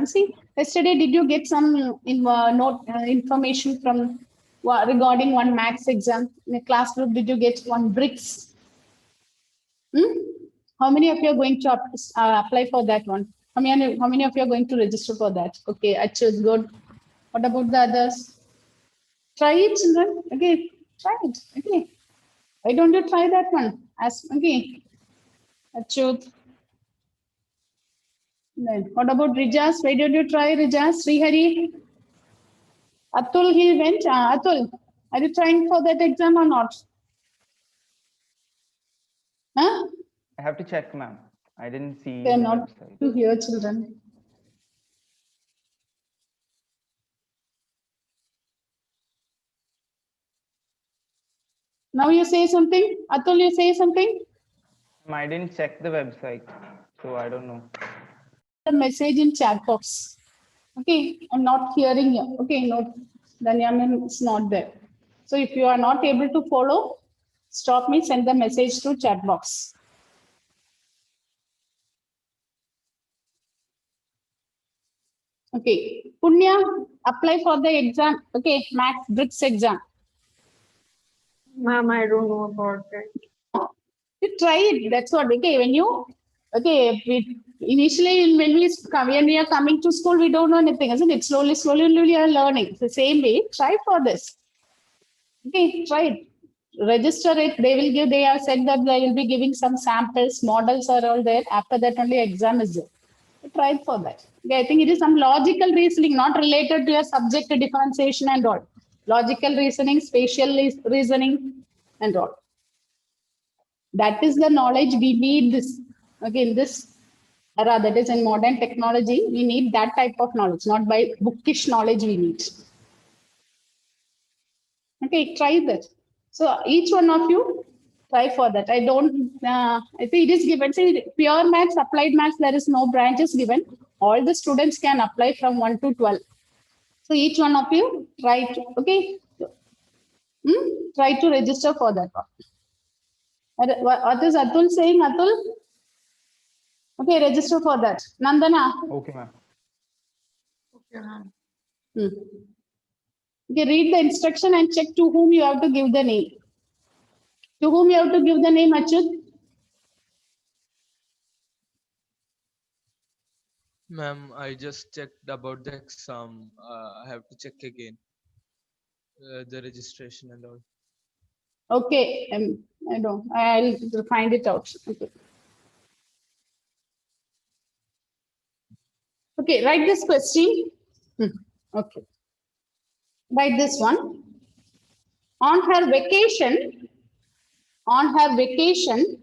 See, yesterday, did you get some information from regarding one maths exam in a class group? Did you get one bricks? How many of you are going to apply for that one? How many of you are going to register for that? Okay, Achut, good. What about the others? Try it, children. Okay, try it. Okay. Why don't you try that one? Okay. Achut. Then what about Rijas? Why did you try Rijas? Srihari? Atul, he went. Atul, are you trying for that exam or not? Huh? I have to check, ma'am. I didn't see They're the not website. to hear, children. Now you say something. Atul, you say something. I didn't check the website, so I don't know. The message in chat box. Okay, I'm not hearing you. Okay, no, then it's not there. So if you are not able to follow, stop me, send the message to chat box. Okay, Punya, apply for the exam. Okay, Max Bricks exam. Ma'am, I don't know about it. You try it. That's what. Okay, when you initially when we are coming to school, we don't know anything, isn't it? Slowly, we are learning. It's the same way. Try for this. Okay, try it. Register it. They have said that they will be giving some samples, models are all there. After that, only exam is there. Try it for that. Okay, I think it is some logical reasoning, not related to your subject differentiation and all. Logical reasoning, spatial reasoning, and all. That is the knowledge we need this. Okay, in this era, that is in modern technology, we need that type of knowledge, not by bookish knowledge we need. Okay, try that. So each one of you try for that. I think it is given. See, pure maths, applied maths, there is no branches given. All the students can apply from 1 to 12. So each one of you try to, okay, try to register for that one. What is Atul saying, Atul? Okay, register for that. Nandana? Okay, ma'am. Okay, ma'am. Okay, read the instruction and check to whom you have to give the name. To whom you have to give the name, Achut? Ma'am, I just checked about the exam. I have to check again the registration and all. Okay, I don't. I'll find it out. Okay. Okay, write this question. Okay. Write this one. On her vacation, on her vacation,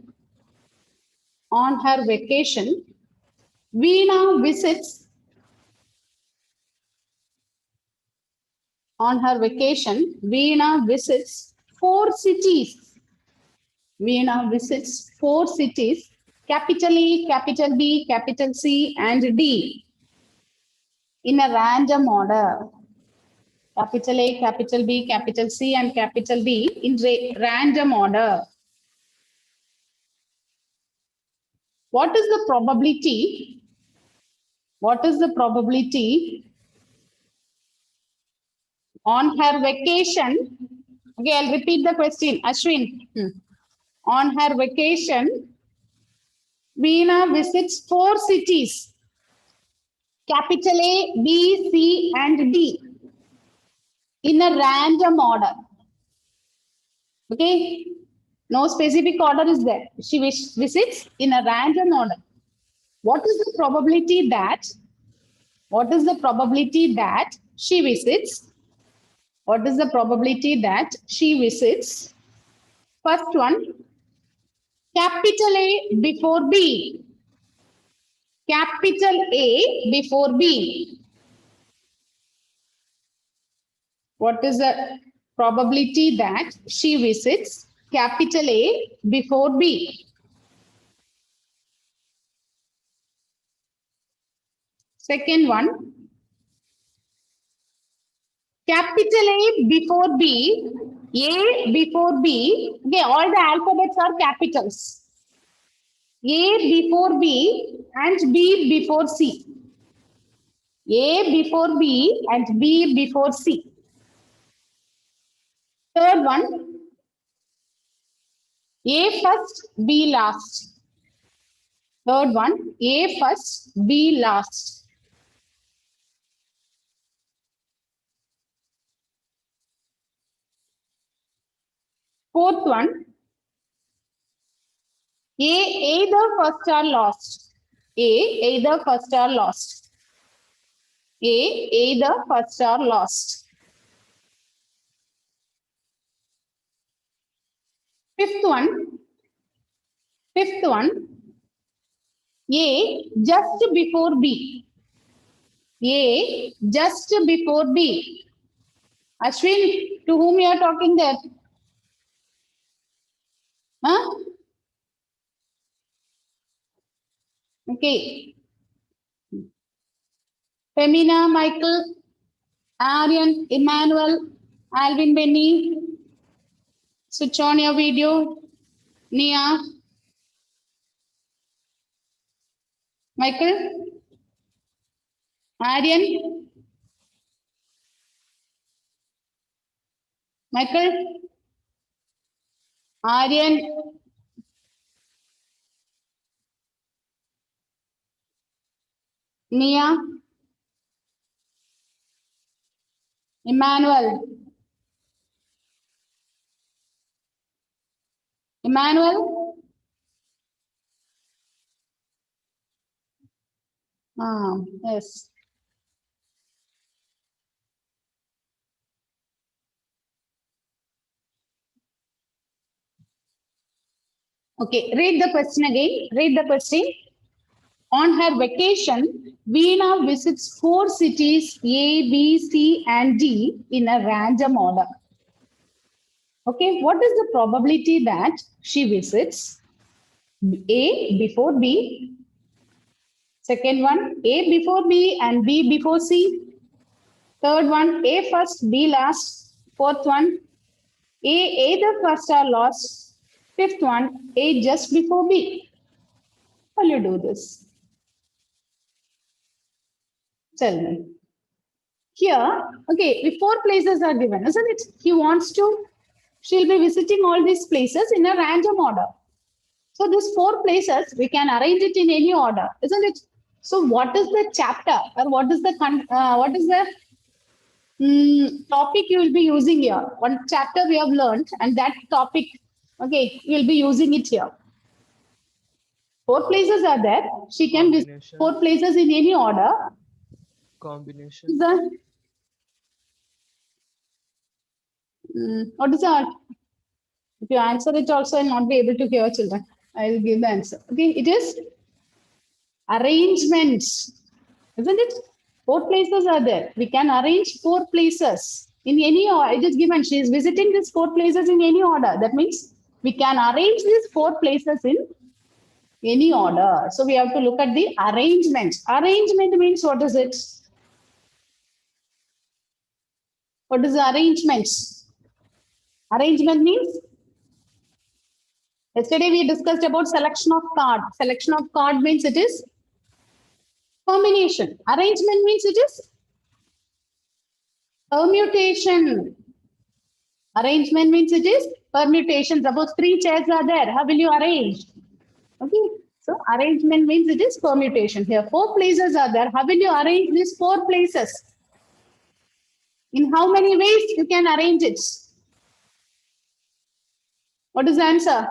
on her vacation, Veena visits. On her vacation, Veena visits 4 cities. Veena visits 4 cities, capital E, capital B, capital C, and D in a random order. Capital A, capital B, capital C, and capital D in random order. What is the probability? What is the probability on her vacation? Okay, I'll repeat the question. Ashwin. On her vacation, Veena visits 4 cities. Capital A, B, C, and D in a random order. Okay, no specific order is there. She visits in a random order. What is the probability that? What is the probability that she visits? What is the probability that she visits? First one, capital A before B. Capital A before B. What is the probability that she visits capital A before B? Second one, capital A before B, A before B. Okay, all the alphabets are capitals. A before B and B before C. A before B and B before C. Third one, A first, B last. Third one, A first, B last. Fourth one, A either first or last. A either first or last. A either first or last. Fifth one, A just before B. A just before B. Ashwin, to whom you are talking there? Huh? Okay. Femina, Michael, Aryan, Emmanuel, Alvin, Benny. Switch on your video. Nia. Michael. Aryan. Michael. Aryan. Nia. Emmanuel. Emmanuel. Yes. Okay, read the question again. Read the question. On her vacation, Veena visits 4 cities A, B, C, and D in a random order. Okay, what is the probability that she visits A before B? Second one, A before B and B before C. Third one, A first, B last. Fourth one, A either first or last. Fifth one, A just before B. How will you do this? Tell me. Here, okay, the 4 places are given, isn't it? She'll be visiting all these places in a random order. So these 4 places, we can arrange it in any order, isn't it? So what is the chapter or what is the topic you will be using here? One chapter we have learned and that topic, okay, we'll be using it here. 4 places are there. She can visit 4 places in any order. Combination. What is that? If you answer it also, I'll not be able to hear children. I will give the answer. Okay, it is arrangements, isn't it? 4 places are there. We can arrange 4 places in any order. It is given. She is visiting these 4 places in any order. That means we can arrange these 4 places in any order. So we have to look at the arrangement. Arrangement means what is it? What is the arrangement? Arrangement means, yesterday we discussed about selection of card. Selection of card means it is combination. Arrangement means it is permutation. Arrangement means it is permutation. Suppose 3 chairs are there. How will you arrange? Okay. So arrangement means it is permutation. Here 4 places are there. How will you arrange these 4 places? In how many ways you can arrange it? What is the answer?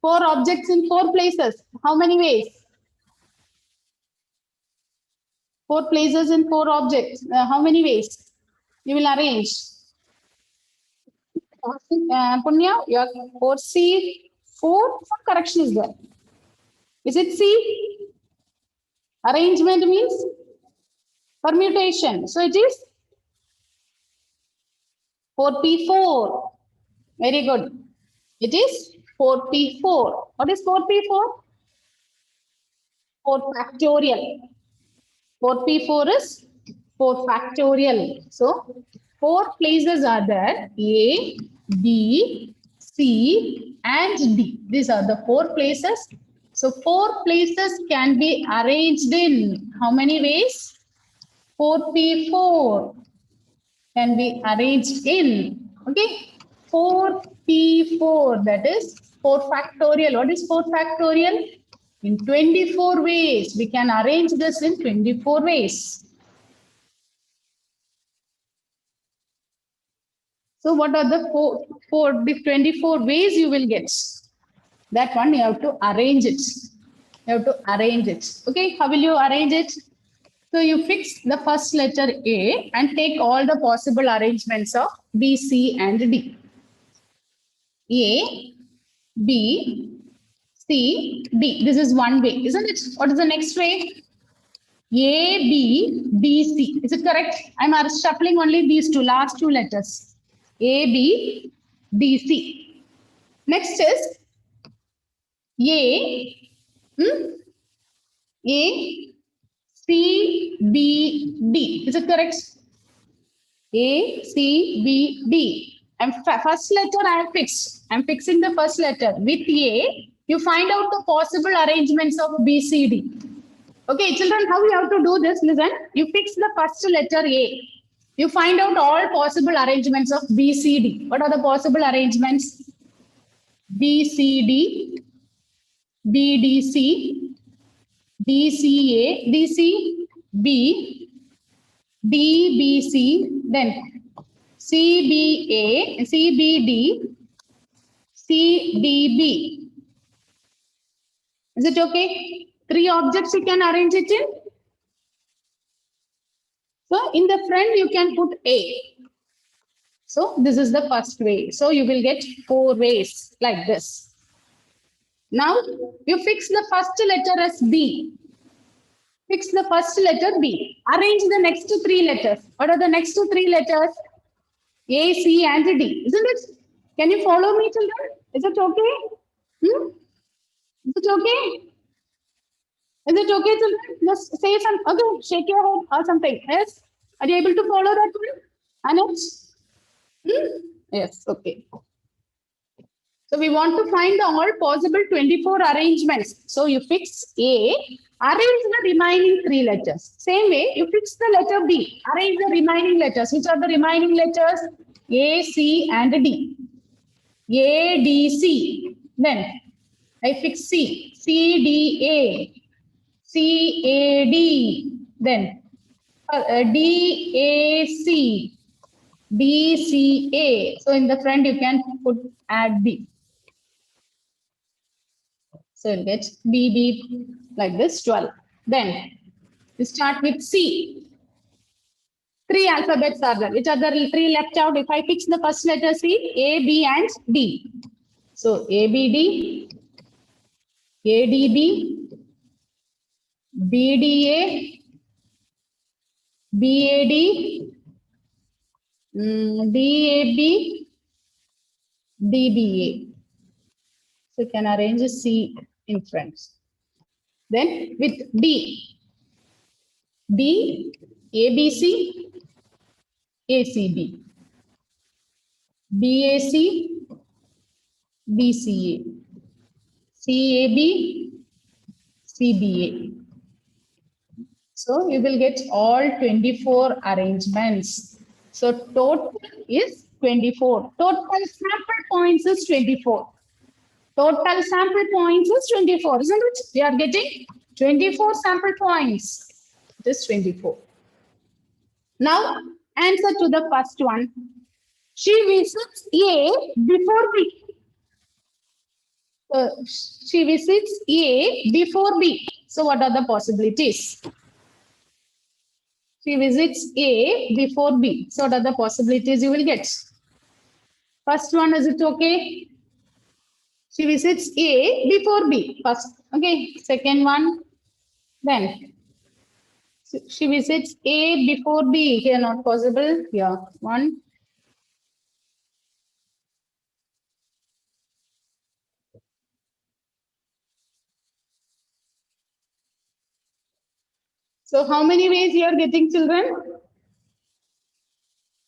4 objects in 4 places. How many ways? 4 places in 4 objects. How many ways you will arrange? Punya, your 4C, 4, some correction is there. Is it C? Arrangement means permutation. So it is 4P4. Very good. It is 4P4. What is 4P4? 4 factorial. 4P4 is 4 factorial. So 4 places are there. A, B, C, and D. These are the 4 places. So 4 places can be arranged in how many ways? 4p4 can be arranged in, okay, 4p4, that is 4 factorial. What is 4 factorial? In 24 ways. We can arrange this in 24 ways. So what are the the 24 ways you will get? That one you have to arrange it. You have to arrange it. Okay, how will you arrange it? So you fix the first letter A and take all the possible arrangements of B, C, and D. A, B, C, D. This is one way, isn't it? What is the next way? A, B, D, C. Is it correct? I'm shuffling only these last two letters. A, B, D, C. Next is A, A, C, B, D. Is it correct? A, C, B, D. And first letter I have fixed. I'm fixing the first letter. With A, you find out the possible arrangements of B, C, D. Okay, children, how you have to do this? Listen, you fix the first letter A. You find out all possible arrangements of B, C, D. What are the possible arrangements? B, C, D, B, D, C, D, C, A, D, C, B, D, B, C, then C, B, A, C, B, D, C, D, B. Is it okay? 3 objects you can arrange it in. So in the front you can put A. So this is the first way. So you will get 4 ways like this. Now you fix the first letter as B. Fix the first letter B. Arrange the next 3 letters. What are the next 3 letters? A, C, and D. Isn't it? Can you follow me, children? Is it okay? Is it okay? Is it okay, children? Just say some. Okay, shake your head or something. Yes? Are you able to follow that one? Anuj? Yes, okay. So we want to find the all possible 24 arrangements. So you fix A, arrange the remaining 3 letters. Same way, you fix the letter B, arrange the remaining letters. Which are the remaining letters? A, C, and D. A, D, C. Then I fix C, C, D, A, C, A, D. Then D, A, C, D, C, A. So in the front you can add B. So you'll get B, B like this, 12. Then we start with C. 3 alphabets are there. Which are the 3 left out? If I fix the first letter C, A, B, and D. So A, B, D, A, D, B, B, D, A, B, A, D, D, A, B, D, B, A. So you can arrange a C in front. Then with D, D, A, B, C, A, C, B, B, A, C, B, C, A, C, A, B, C, B, A. So you will get all 24 arrangements. So total is 24. Total sample points is 24. Total sample points is 24, isn't it? We are getting 24 sample points. It is 24. Now, answer to the first one. She visits A before B. She visits A before B. So what are the possibilities? She visits A before B. So what are the possibilities you will get? First one, is it okay? She visits A before B. First, okay. Second one, then she visits A before B. Here, not possible. Yeah, 1. So how many ways you are getting, children?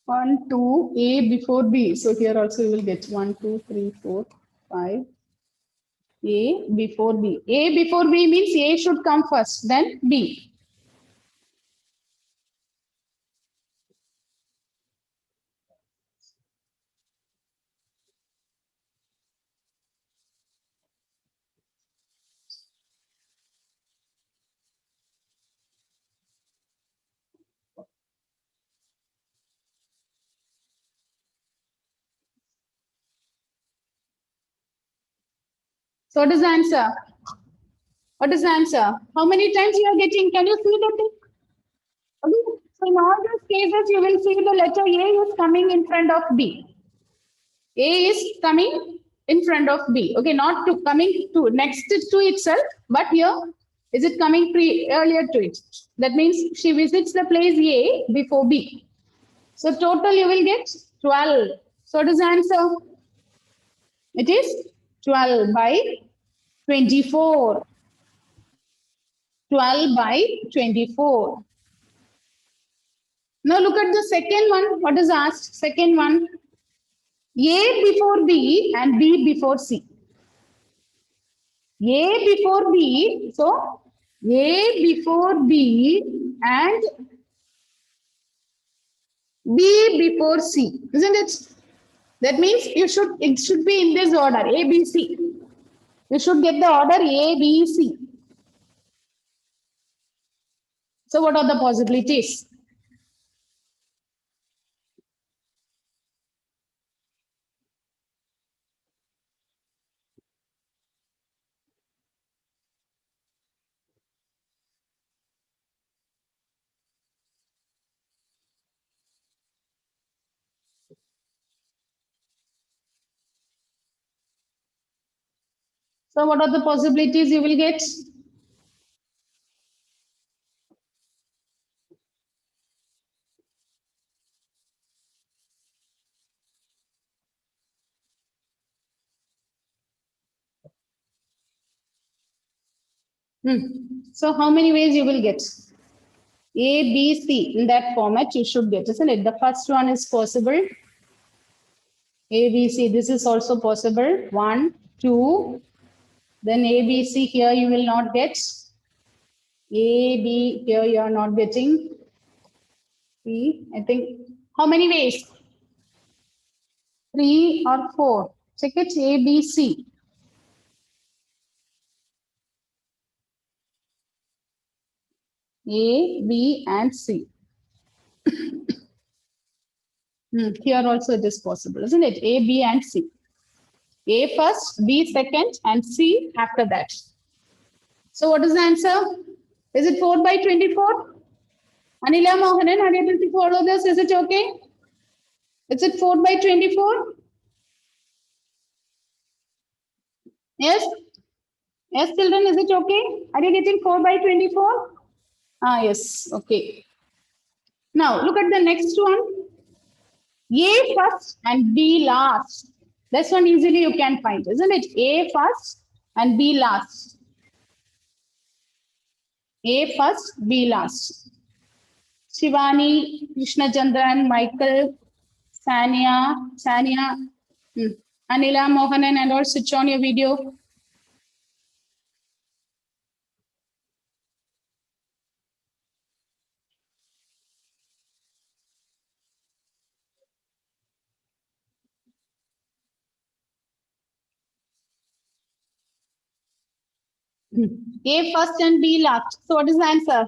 1, 2, A before B. So here also you will get 1, 2, 3, 4, 5. A before B. A before B means A should come first, then B. So what is the answer? What is the answer? How many times you are getting? Can you see the thing? Okay. So in all these cases, you will see the letter A is coming in front of B. A is coming in front of B. Okay, not to coming to next to itself, but here is it coming earlier to it? That means she visits the place A before B. So total you will get 12. So what is the answer? It is 12 by 24. 12 by 24. Now look at the second one. What is asked? Second one. A before B and B before C. A before B. So A before B and B before C. Isn't it? That means it should be in this order. A, B, C. You should get the order A, B, C. So what are the possibilities? So what are the possibilities you will get? So how many ways you will get? A, B, C in that format you should get, isn't it? The first one is possible. A, B, C, this is also possible. 1, 2. Then A, B, C here you will not get. A, B here you are not getting. C, I think. How many ways? 3 or 4. Check it. A, B, C. A, B, and C. Here also it is possible, isn't it? A, B, and C. A first, B second, and C after that. So what is the answer? Is it 4 by 24? Anila Mohanan, are you able to follow this? Is it okay? Is it 4 by 24? Yes? Yes, children, is it okay? Are you getting 4 by 24? Ah, yes, okay. Now, look at the next one. A first and B last. This one easily you can find, isn't it? A first and B last. A first, B last. Shivani, Krishna Chandran, Michael, Sania, Anila, Mohanan, and all switch on your video. A first and B last. So what is the answer?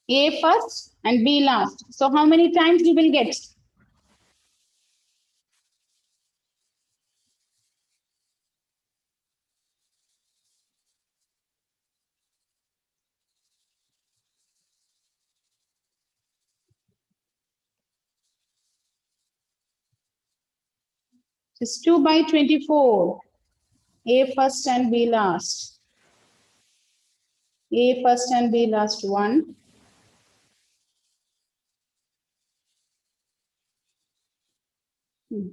A first and B last. So how many times you will get? It's 2 by 24. A first and B last. A first and B last 1.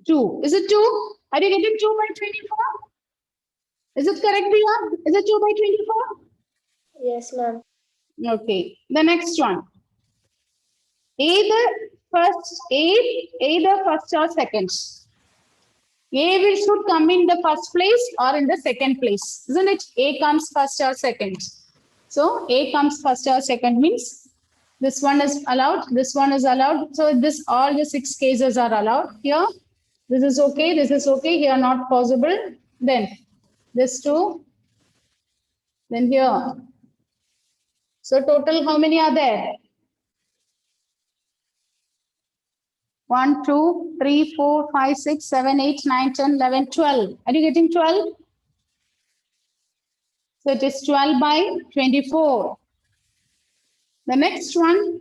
2. Is it 2? Are you getting 2 by 24? Is it correct, Priya? Is it 2 by 24? Yes, ma'am. Okay. The next one. Either first or second. A will should come in the first place or in the second place, isn't it? A comes first or second. So A comes first or second means this one is allowed, this one is allowed. So this all the 6 cases are allowed here. This is okay, this is okay, here not possible. Then this 2, then here. So total how many are there? 1, 2, 3, 4, 5, 6, 7, 8, 9, 10, 11, 12. Are you getting 12? So it is 12 by 24. The next one,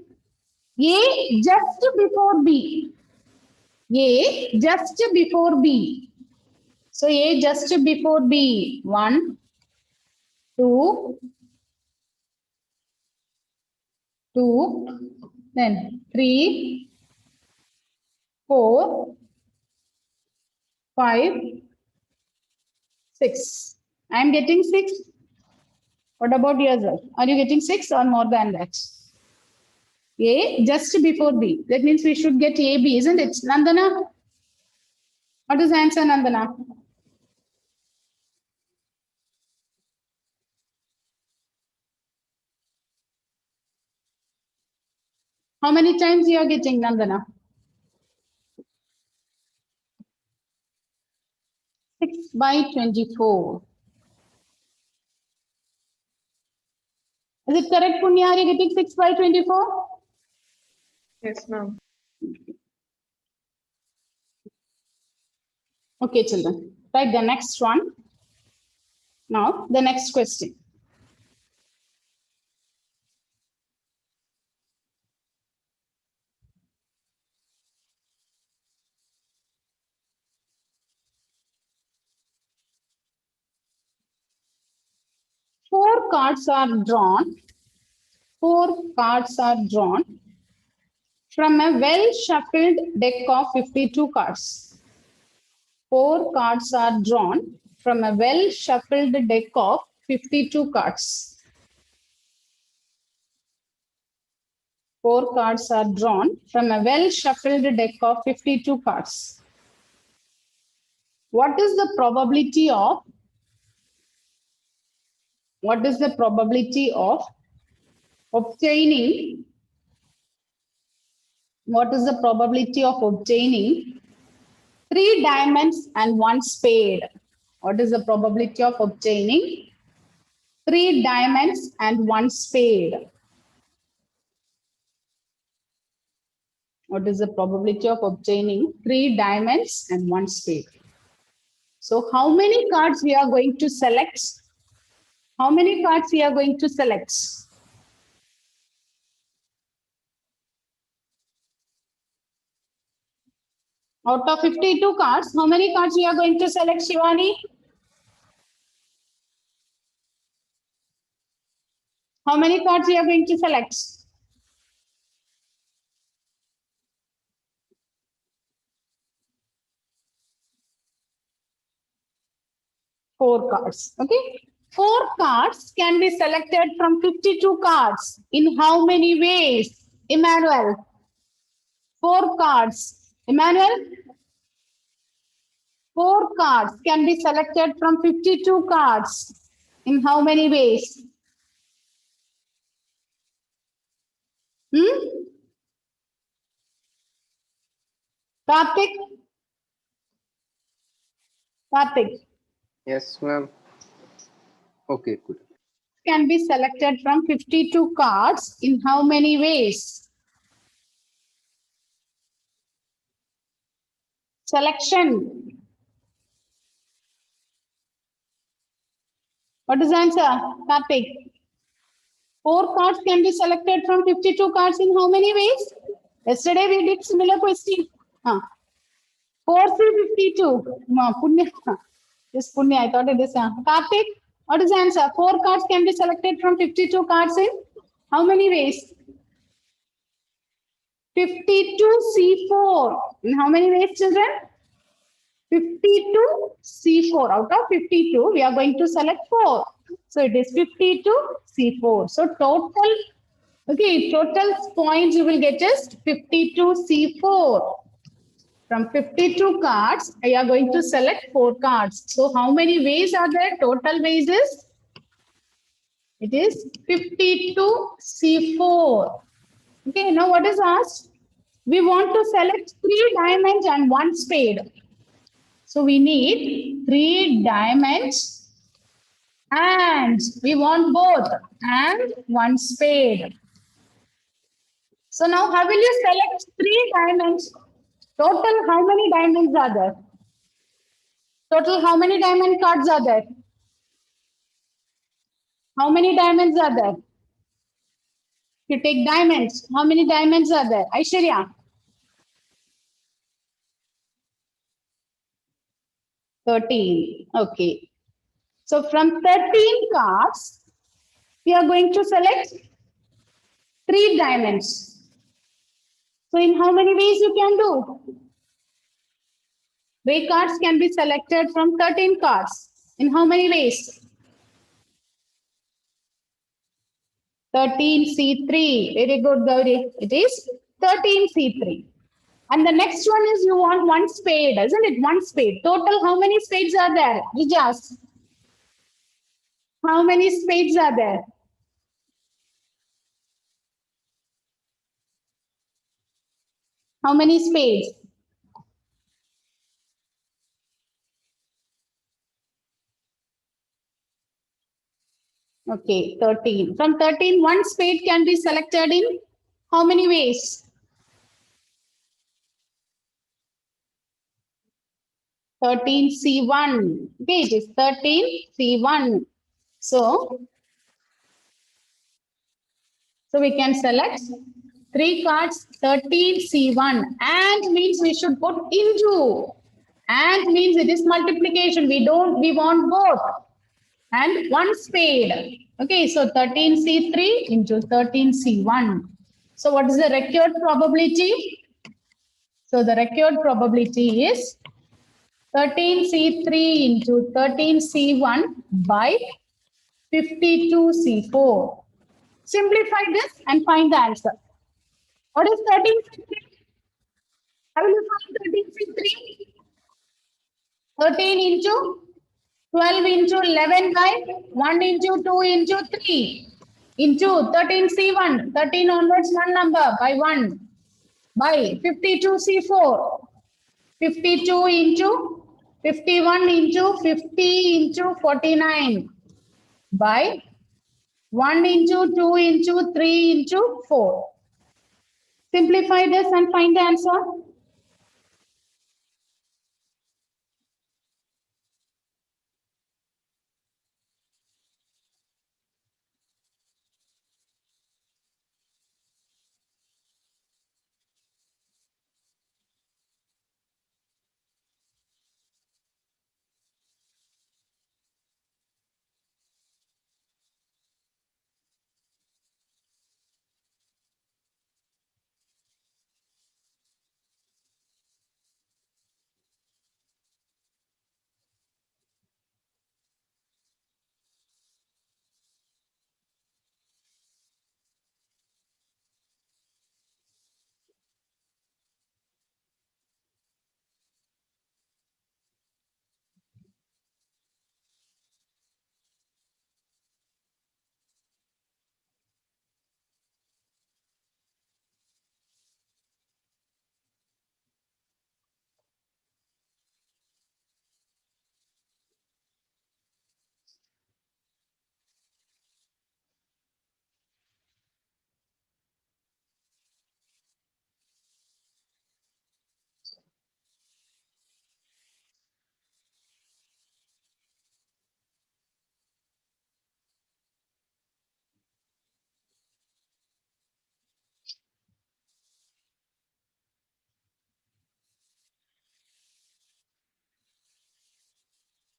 A just before B. A just before B. So A just before B. 1, 2, 2, then 3, 4, 5, 6. I am getting 6. What about yourself? Are you getting 6 or more than that? A just before B. That means we should get AB, isn't it? Nandana? What is the answer, Nandana? How many times you are getting, Nandana? 6 by 24. Is it correct, Punya? Are you getting 6 by 24? Yes, ma'am. Okay, children. Right, the next one. Now, the next question. Four cards are drawn. Four cards are drawn from a well shuffled deck of 52 cards. Four cards are drawn from a well shuffled deck of 52 cards. Four cards are drawn from a well shuffled deck of 52 cards. What is the probability of obtaining three diamonds and one spade? What is the probability of obtaining three diamonds and one spade? What is the probability of obtaining three diamonds and one spade? So how many cards we are going to select? How many cards we are going to select? Out of 52 cards, how many cards we are going to select, Shivani? How many cards we are going to select? Four cards. Okay. Four cards can be selected from 52 cards. In how many ways? Emmanuel. Four cards. Emmanuel? Four cards can be selected from 52 cards. In how many ways? Karthik? Karthik. Yes, ma'am. Okay, good. Can be selected from 52 cards in how many ways? Selection. What is the answer? Karthik. Four cards can be selected from 52 cards in how many ways? Yesterday we did similar question. 4C52. No, Punya. This Punya, I thought it is. Karthik, what is the answer? Four cards can be selected from 52 cards in how many ways? 52C4. In how many ways, children? 52C4. Out of 52, we are going to select 4. So it is 52C4. So total points you will get is 52C4. From 52 cards, I are going to select 4 cards. So how many ways are there? Total ways is? It is 52C4. Okay, now what is asked? We want to select 3 diamonds and 1 spade. So we need 3 diamonds and we want both and 1 spade. So now how will you select 3 diamonds? Total, how many diamonds are there? Total, how many diamond cards are there? How many diamonds are there? You take diamonds. How many diamonds are there? Aishwarya. 13. Okay. So from 13 cards, we are going to select 3 diamonds. So in how many ways you can do? 3 cards can be selected from 13 cards. In how many ways? 13C3. Very good, Gauri. It is 13C3. And the next one is you want 1 spade, isn't it? 1 spade. Total, how many spades are there? Rijas. How many spades are there? How many spades? Okay, 13. From 13, 1 spade can be selected in how many ways? 13C1. Okay, it is 13C1. So we can select 3 cards 13C1 and means we should put into. And means it is multiplication. We want both. And 1 spade. Okay, so 13C3 into 13C1. So what is the required probability? So the required probability is 13C3 into 13C1 by 52C4. Simplify this and find the answer. What is 13C3? How will you find 13C3? 13 into 12 into 11 by 1 into 2 into 3 into 13C1. 13 onwards one number by 1 by 52C4. 52 into 51 into 50 into 49 by 1 into 2 into 3 into 4. Simplify this and find the answer.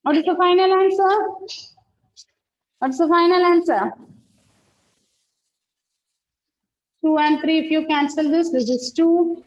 What is the final answer? What's the final answer? 2 and 3, if you cancel this is 2.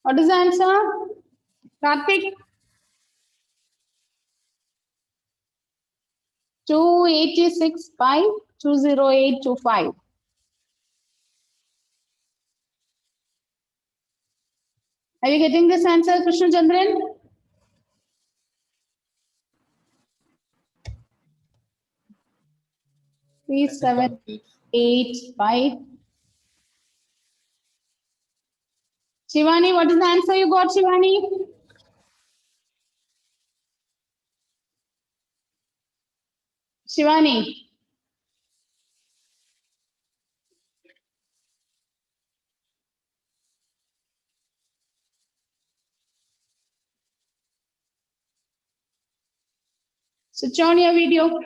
What is the answer? Karthik? 286 by 20825. Are you getting this answer, Krishna Chandran? Three, 7, 8, 5. Shivani, what is the answer you got, Shivani? Shivani. Switch on your video.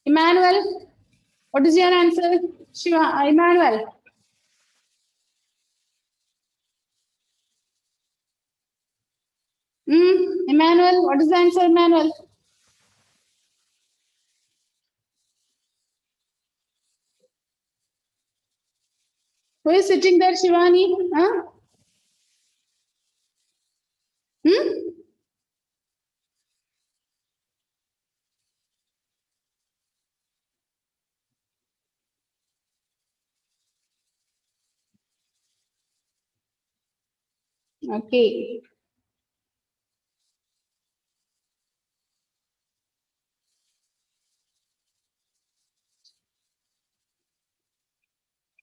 Emmanuel, what is your answer? Shiva, Emmanuel. Emmanuel, what is the answer, Emmanuel? Who is sitting there, Shivani? Huh? Okay.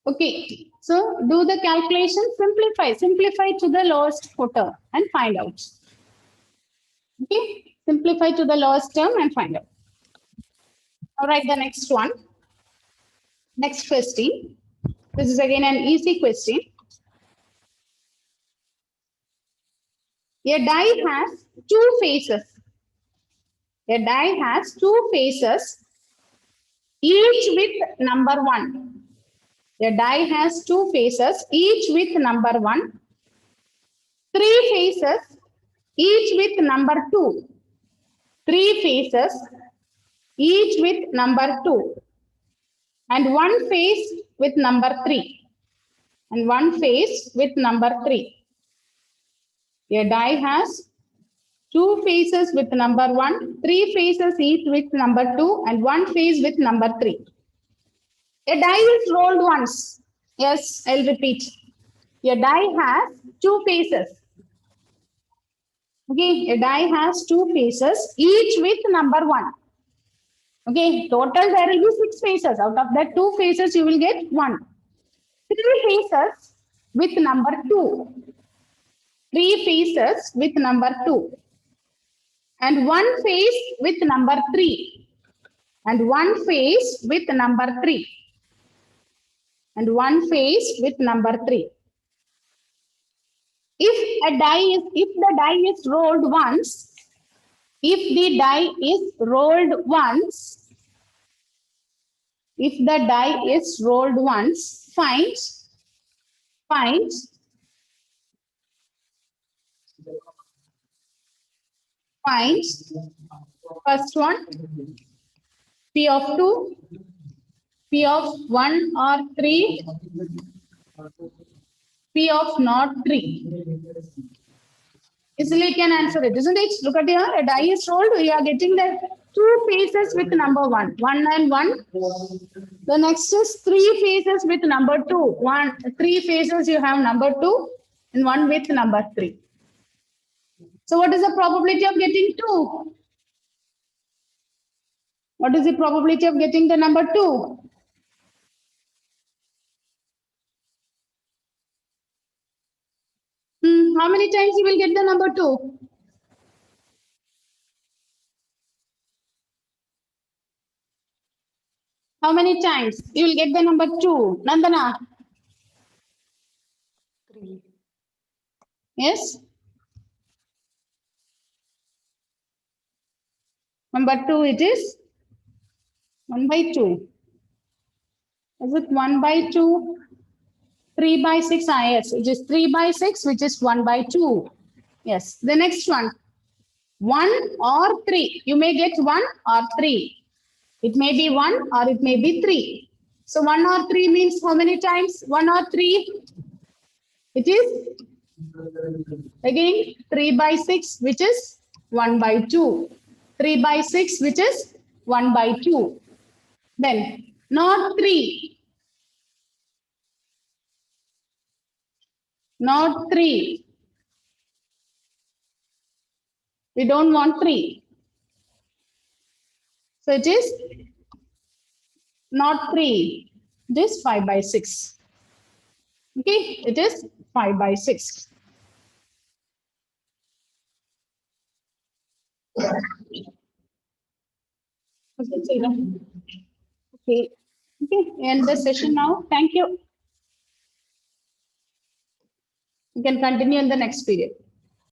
Okay, so do the calculation, simplify to the lowest term and find out. Okay, simplify to the lowest term and find out. All right, the next one. Next question. This is again an easy question. A die has two faces. A die has two faces, each with number 1. A die has two faces, each with number 1. 3 faces, each with number 2. 3 faces, each with number 2. And 1 face with number 3. And 1 face with number 3. A die has 2 faces with number 1, 3 faces each with number 2, and 1 face with number 3. A die is rolled once. Yes, I'll repeat. A die has 2 faces. Okay, a die has 2 faces, each with number 1. Okay, total there will be 6 faces. Out of that 2 faces, you will get 1. 3 faces with number 2. 3 faces with number 2. And 1 face with number 3. And 1 face with number 3. And 1 face with number 3. If the die is rolled once, if the die is rolled once, find first one, P of 2, P of 1 or 3, P of not 3. Easily you can answer it, isn't it? Look at here, a die is rolled, we are getting the 2 faces with number 1. 1 and 1. The next is 3 faces with number 2. 3 faces you have number 2 and 1 with number 3. So what is the probability of getting 2? What is the probability of getting the number 2? How many times you will get the number 2? How many times you will get the number 2? Nandana? 3. Yes? Number 2 it is 1 by 2. Is it 1 by 2? 3 by 6, yes, it is 3 by 6, which is 1 by 2. Yes, the next one, 1 or 3. You may get 1 or 3. It may be 1 or it may be 3. So 1 or 3 means how many times? 1 or 3? It is Again, 3 by 6, which is 1 by 2. 3 by 6, which is 1 by 2. Then, not 3. Not 3. We don't want 3. So it is not 3. It is 5 by 6. Okay, it is 5 by 6. Okay, okay, end the session now. Thank you. You can continue in the next period.